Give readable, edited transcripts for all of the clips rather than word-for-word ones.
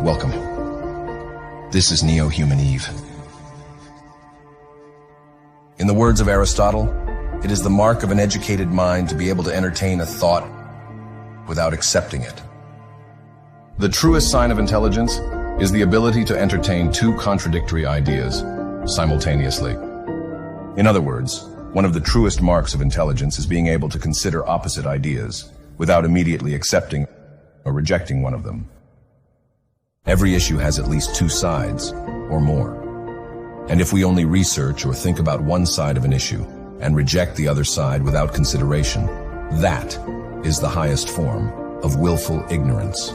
Welcome. This is Neo-Human Eve. In the words of Aristotle, it is the mark of an educated mind to be able to entertain a thought without accepting it. The truest sign of intelligence is the ability to entertain two contradictory ideas simultaneously. In other words, one of the truest marks of intelligence is being able to consider opposite ideas without immediately accepting or rejecting one of them. Every issue has at least two sides, or more. And if we only research or think about one side of an issue and reject the other side without consideration, that is the highest form of willful ignorance.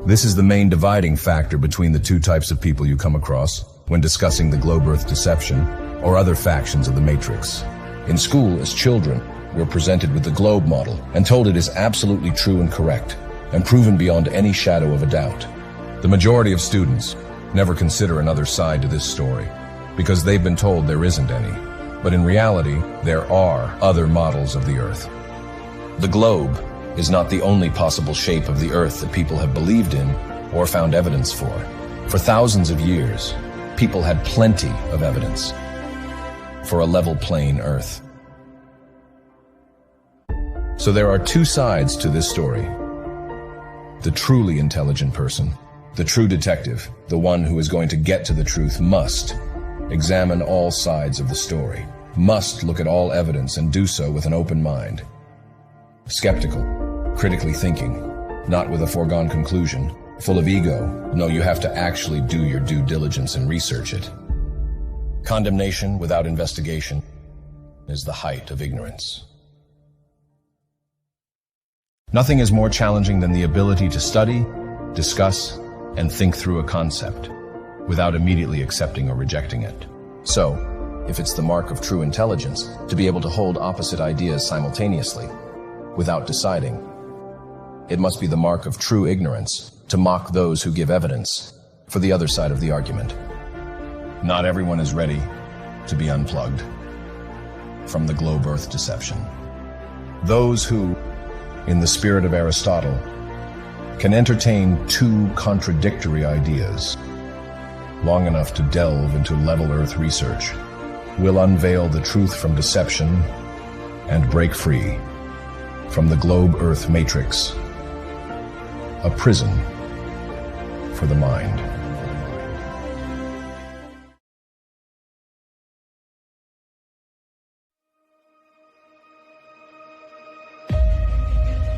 This is the main dividing factor between the two types of people you come across when discussing the globe Earth deception or other factions of the Matrix. In school, as children, we're presented with the globe model and told it is absolutely true and correct, and proven beyond any shadow of a doubt. The majority of students never consider another side to this story because they've been told there isn't any. But in reality, there are other models of the Earth. The globe is not the only possible shape of the Earth that people have believed in or found evidence for. For thousands of years, people had plenty of evidence for a level plane Earth. So there are two sides to this story. The truly intelligent person, the true detective, the one who is going to get to the truth, must examine all sides of the story, must look at all evidence and do so with an open mind. Skeptical, critically thinking, not with a foregone conclusion, full of ego. No, you have to actually do your due diligence and research it. Condemnation without investigation is the height of ignorance. Nothing is more challenging than the ability to study, discuss, and think through a concept without immediately accepting or rejecting it. So, if it's the mark of true intelligence to be able to hold opposite ideas simultaneously without deciding, it must be the mark of true ignorance to mock those who give evidence for the other side of the argument. Not everyone is ready to be unplugged from the globe Earth deception. Those who, in the spirit of Aristotle, can entertain two contradictory ideas long enough to delve into level Earth research will unveil the truth from deception and break free from the globe Earth matrix, a prison for the mind.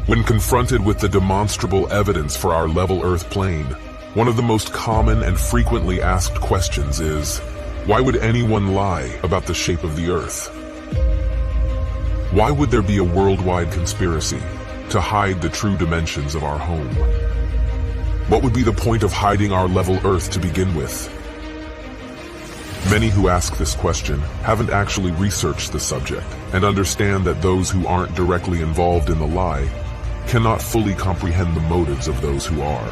When confronted with the demonstrable evidence for our level Earth plane, one of the most common and frequently asked questions is, why would anyone lie about the shape of the Earth? Why would there be a worldwide conspiracy to hide the true dimensions of our home? What would be the point of hiding our level Earth to begin with? Many who ask this question haven't actually researched the subject and understand that those who aren't directly involved in the lie cannot fully comprehend the motives of those who are.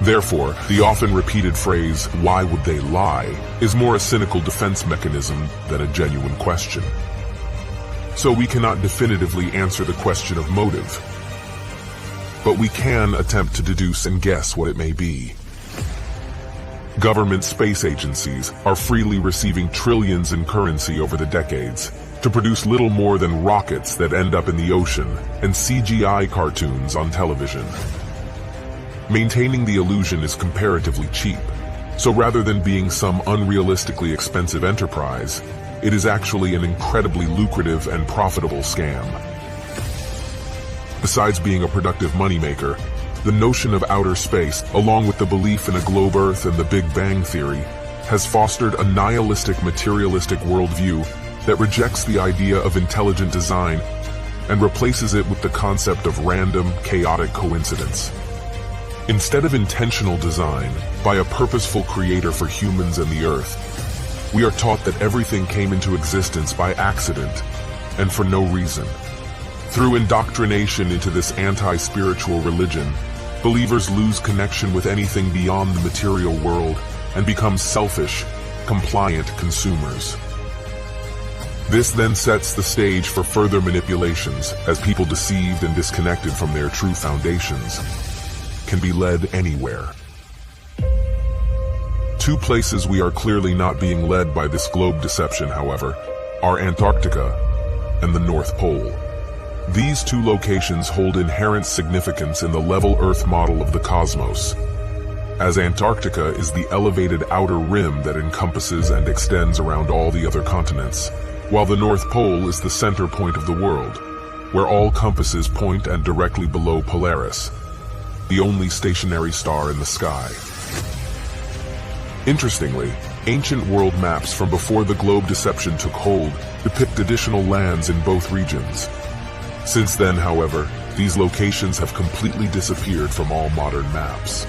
Therefore, the often repeated phrase, why would they lie, is more a cynical defense mechanism than a genuine question. So we cannot definitively answer the question of motive, but we can attempt to deduce and guess what it may be. Government space agencies are freely receiving trillions in currency over the decades to produce little more than rockets that end up in the ocean and CGI cartoons on television. Maintaining the illusion is comparatively cheap, so rather than being some unrealistically expensive enterprise, it is actually an incredibly lucrative and profitable scam. Besides being a productive moneymaker, the notion of outer space, along with the belief in a globe Earth and the Big Bang Theory, has fostered a nihilistic materialistic worldview that rejects the idea of intelligent design and replaces it with the concept of random, chaotic coincidence. Instead of intentional design by a purposeful creator for humans and the Earth, we are taught that everything came into existence by accident and for no reason. Through indoctrination into this anti-spiritual religion, believers lose connection with anything beyond the material world and become selfish, compliant consumers. This then sets the stage for further manipulations as people deceived and disconnected from their true foundations can be led anywhere. Two places we are clearly not being led by this globe deception, however, are Antarctica and the North Pole. These two locations hold inherent significance in the level Earth model of the cosmos, as Antarctica is the elevated outer rim that encompasses and extends around all the other continents, while the North Pole is the center point of the world, where all compasses point and directly below Polaris, the only stationary star in the sky. Interestingly, ancient world maps from before the globe deception took hold depict additional lands in both regions. Since then, however, these locations have completely disappeared from all modern maps.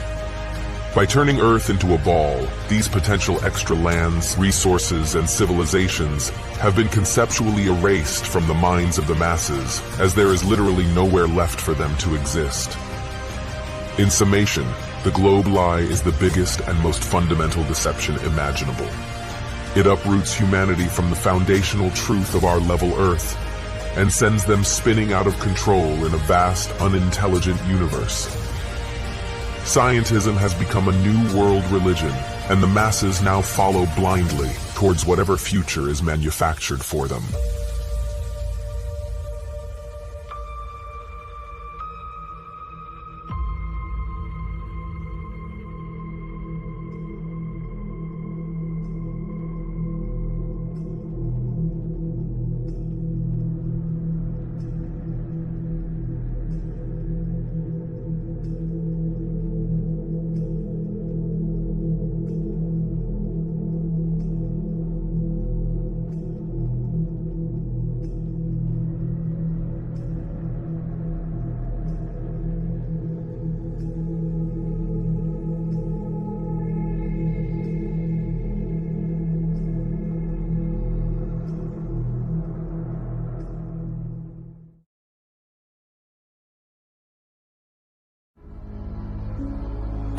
By turning Earth into a ball, these potential extra lands, resources, and civilizations have been conceptually erased from the minds of the masses, as there is literally nowhere left for them to exist. In summation, the globe lie is the biggest and most fundamental deception imaginable. It uproots humanity from the foundational truth of our level Earth and sends them spinning out of control in a vast, unintelligent universe. Scientism has become a new world religion, and the masses now follow blindly towards whatever future is manufactured for them.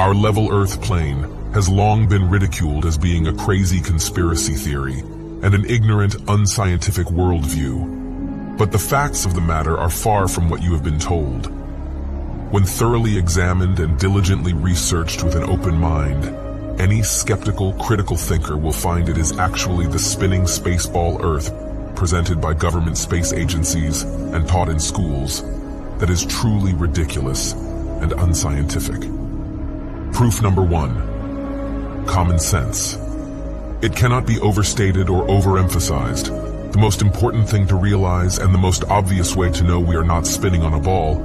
Our level Earth plane has long been ridiculed as being a crazy conspiracy theory and an ignorant, unscientific worldview. But the facts of the matter are far from what you have been told. When thoroughly examined and diligently researched with an open mind, any skeptical, critical thinker will find it is actually the spinning spaceball Earth presented by government space agencies and taught in schools that is truly ridiculous and unscientific. Proof number 1. Common sense. It cannot be overstated or overemphasized. The most important thing to realize and the most obvious way to know we are not spinning on a ball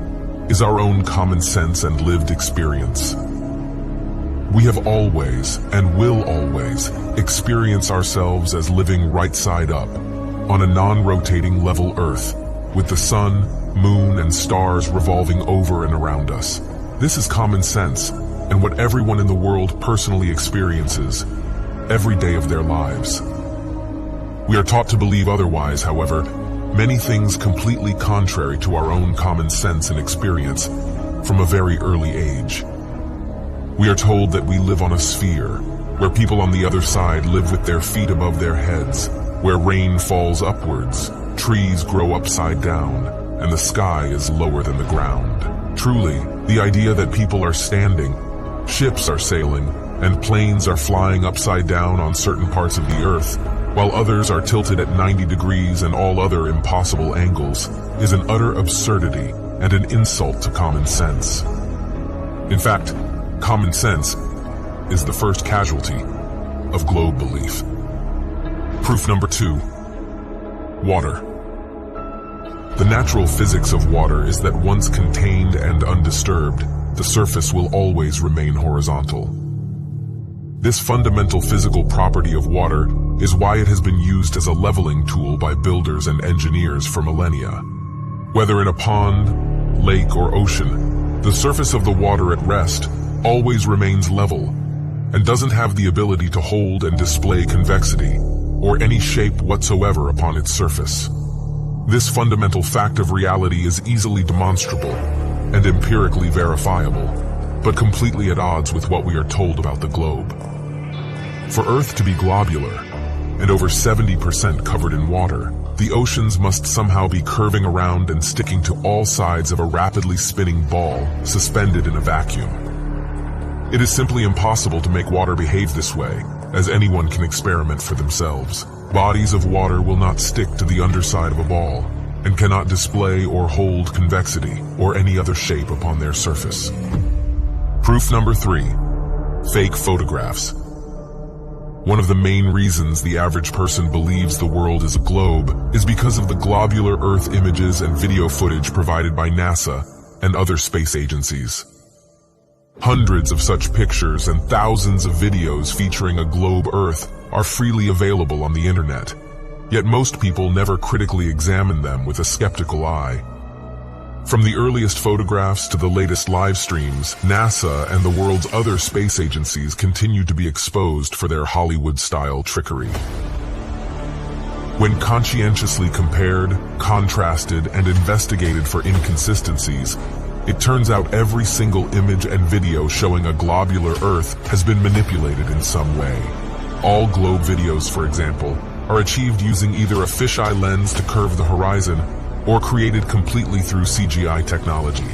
is our own common sense and lived experience. We have always, and will always, experience ourselves as living right side up, on a non-rotating level Earth, with the sun, moon, and stars revolving over and around us. This is common sense, and what everyone in the world personally experiences every day of their lives. We are taught to believe otherwise, however, many things completely contrary to our own common sense and experience from a very early age. We are told that we live on a sphere, where people on the other side live with their feet above their heads, where rain falls upwards, trees grow upside down, and the sky is lower than the ground. Truly, the idea that people are standing, ships are sailing, and planes are flying upside down on certain parts of the Earth, while others are tilted at 90 degrees and all other impossible angles, is an utter absurdity and an insult to common sense. In fact, common sense is the first casualty of globe belief. Proof number 2. Water. The natural physics of water is that once contained and undisturbed, the surface will always remain horizontal. This fundamental physical property of water is why it has been used as a leveling tool by builders and engineers for millennia. Whether in a pond, lake, or ocean, the surface of the water at rest always remains level and doesn't have the ability to hold and display convexity or any shape whatsoever upon its surface. This fundamental fact of reality is easily demonstrable and empirically verifiable, but completely at odds with what we are told about the globe. For Earth to be globular, and over 70% covered in water, the oceans must somehow be curving around and sticking to all sides of a rapidly spinning ball suspended in a vacuum. It is simply impossible to make water behave this way, as anyone can experiment for themselves. Bodies of water will not stick to the underside of a ball, and cannot display or hold convexity or any other shape upon their surface. Proof number 3. Fake photographs. One of the main reasons the average person believes the world is a globe is because of the globular Earth images and video footage provided by NASA and other space agencies. Hundreds of such pictures and thousands of videos featuring a globe Earth are freely available on the internet, yet most people never critically examine them with a skeptical eye. From the earliest photographs to the latest live streams, NASA and the world's other space agencies continue to be exposed for their Hollywood-style trickery. When conscientiously compared, contrasted, and investigated for inconsistencies, it turns out every single image and video showing a globular Earth has been manipulated in some way. All globe videos, for example, are achieved using either a fisheye lens to curve the horizon or created completely through CGI technology.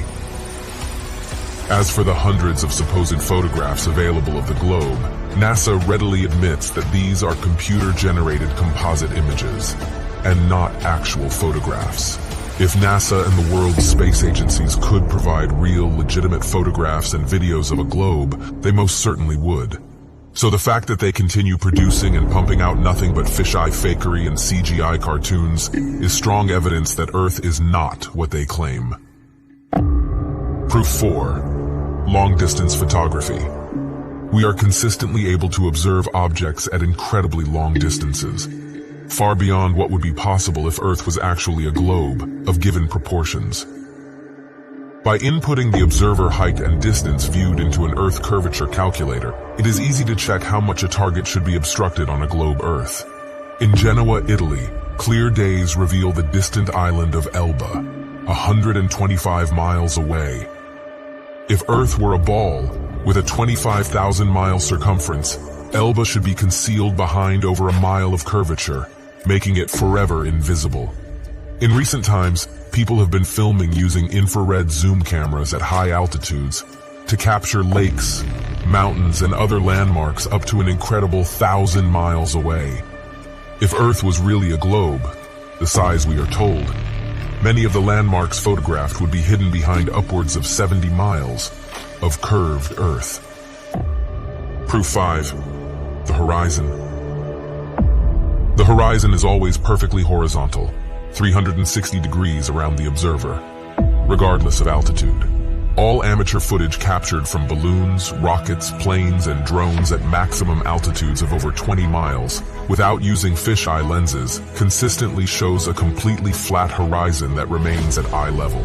As for the hundreds of supposed photographs available of the globe, NASA readily admits that these are computer-generated composite images, and not actual photographs. If NASA and the world's space agencies could provide real, legitimate photographs and videos of a globe, they most certainly would. So the fact that they continue producing and pumping out nothing but fisheye fakery and CGI cartoons is strong evidence that Earth is not what they claim. Proof 4. Long-distance photography. We are consistently able to observe objects at incredibly long distances, far beyond what would be possible if Earth was actually a globe of given proportions. By inputting the observer height and distance viewed into an Earth curvature calculator, it is easy to check how much a target should be obstructed on a globe Earth. In Genoa, Italy, clear days reveal the distant island of Elba, 125 miles away. If Earth were a ball with a 25,000-mile circumference, Elba should be concealed behind over a mile of curvature, making it forever invisible. In recent times, people have been filming using infrared zoom cameras at high altitudes to capture lakes, mountains, and other landmarks up to an incredible 1,000 miles away. If Earth was really a globe, the size we are told, many of the landmarks photographed would be hidden behind upwards of 70 miles of curved Earth. Proof 5. The horizon. The horizon is always perfectly horizontal, 360 degrees around the observer, regardless of altitude. All amateur footage captured from balloons, rockets, planes, and drones at maximum altitudes of over 20 miles, without using fisheye lenses, consistently shows a completely flat horizon that remains at eye level.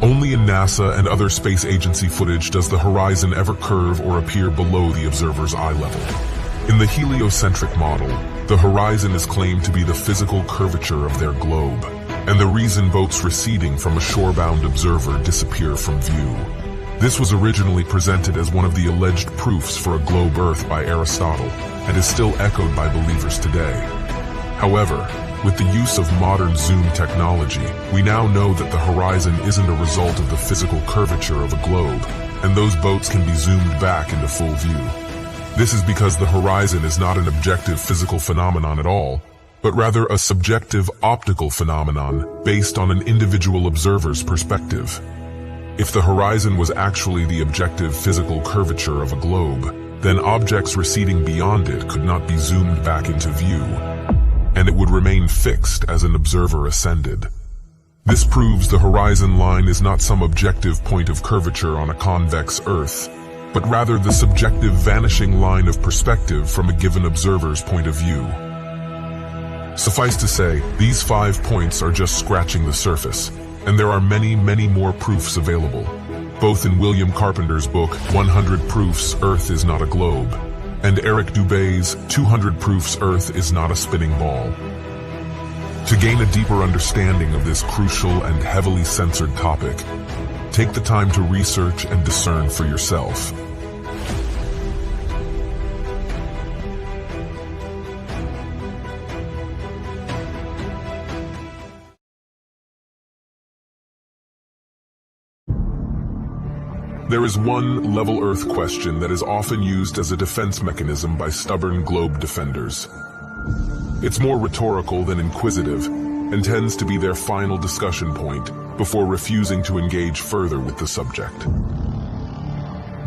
Only in NASA and other space agency footage does the horizon ever curve or appear below the observer's eye level. In the heliocentric model, the horizon is claimed to be the physical curvature of their globe, and the reason boats receding from a shorebound observer disappear from view. This was originally presented as one of the alleged proofs for a globe Earth by Aristotle, and is still echoed by believers today. However, with the use of modern zoom technology, we now know that the horizon isn't a result of the physical curvature of a globe, and those boats can be zoomed back into full view. This is because the horizon is not an objective physical phenomenon at all, but rather a subjective optical phenomenon based on an individual observer's perspective. If the horizon was actually the objective physical curvature of a globe, then objects receding beyond it could not be zoomed back into view, and it would remain fixed as an observer ascended. This proves the horizon line is not some objective point of curvature on a convex Earth, but rather the subjective vanishing line of perspective from a given observer's point of view. Suffice to say, these 5 points are just scratching the surface, and there are many, many more proofs available, both in William Carpenter's book, 100 Proofs Earth is Not a Globe, and Eric Dubé's 200 Proofs Earth is Not a Spinning Ball. To gain a deeper understanding of this crucial and heavily censored topic, take the time to research and discern for yourself. There is one level Earth question that is often used as a defense mechanism by stubborn globe defenders. It's more rhetorical than inquisitive, and tends to be their final discussion point before refusing to engage further with the subject.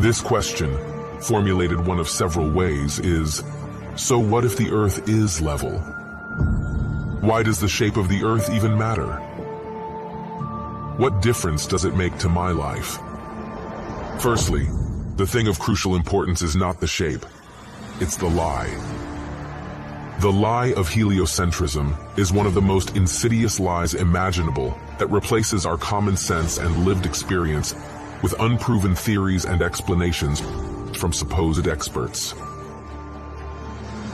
This question, formulated one of several ways, is, so what if the Earth is level? Why does the shape of the Earth even matter? What difference does it make to my life? Firstly, the thing of crucial importance is not the shape, it's the lie. The lie of heliocentrism is one of the most insidious lies imaginable that replaces our common sense and lived experience with unproven theories and explanations from supposed experts.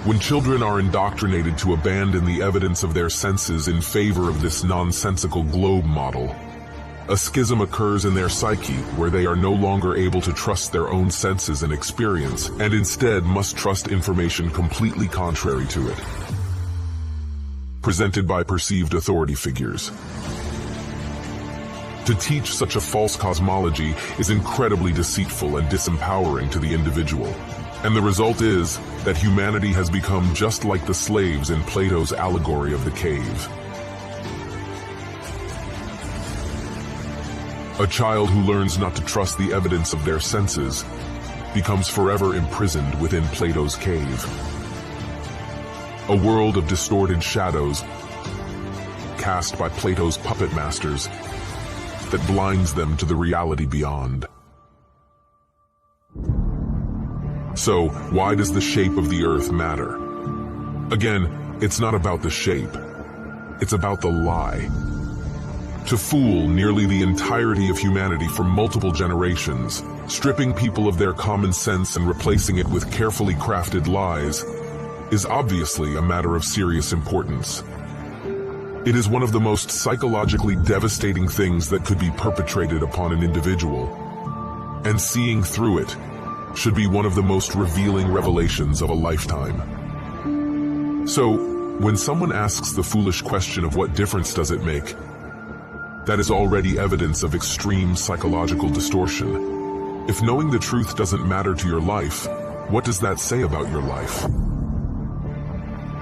When children are indoctrinated to abandon the evidence of their senses in favor of this nonsensical globe model, a schism occurs in their psyche where they are no longer able to trust their own senses and experience, and instead must trust information completely contrary to it, presented by perceived authority figures. To teach such a false cosmology is incredibly deceitful and disempowering to the individual, and the result is that humanity has become just like the slaves in Plato's allegory of the cave. A child who learns not to trust the evidence of their senses becomes forever imprisoned within Plato's cave. A world of distorted shadows cast by Plato's puppet masters that blinds them to the reality beyond. So, why does the shape of the Earth matter? Again, it's not about the shape. It's about the lie. To fool nearly the entirety of humanity for multiple generations, stripping people of their common sense and replacing it with carefully crafted lies, is obviously a matter of serious importance. It is one of the most psychologically devastating things that could be perpetrated upon an individual, and seeing through it should be one of the most revealing revelations of a lifetime. So, when someone asks the foolish question of what difference does it make, that is already evidence of extreme psychological distortion. If knowing the truth doesn't matter to your life, what does that say about your life?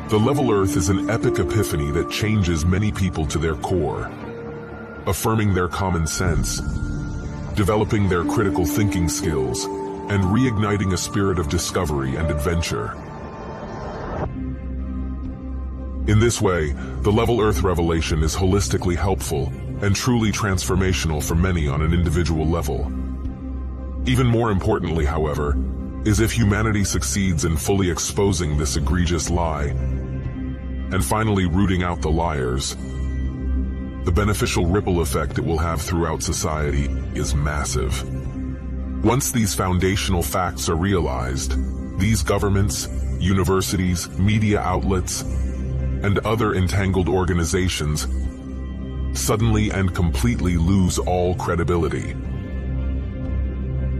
The level Earth is an epic epiphany that changes many people to their core, affirming their common sense, developing their critical thinking skills, and reigniting a spirit of discovery and adventure. In this way, the level Earth revelation is holistically helpful and truly transformational for many on an individual level. Even more importantly, however, is if humanity succeeds in fully exposing this egregious lie and finally rooting out the liars, the beneficial ripple effect it will have throughout society is massive. Once these foundational facts are realized, these governments, universities, media outlets, and other entangled organizations suddenly and completely lose all credibility.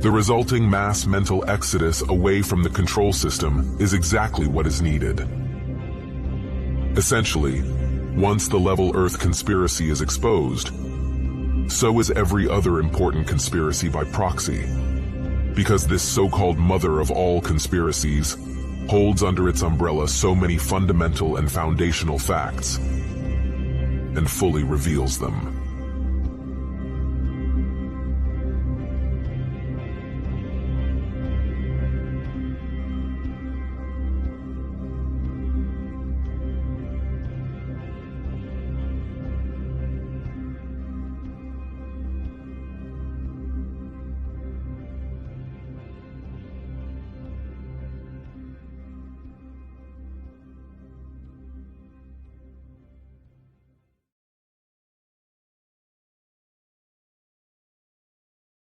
The resulting mass mental exodus away from the control system is exactly what is needed. Essentially, once the level Earth conspiracy is exposed, so is every other important conspiracy by proxy, because this so-called mother of all conspiracies holds under its umbrella so many fundamental and foundational facts, and fully reveals them.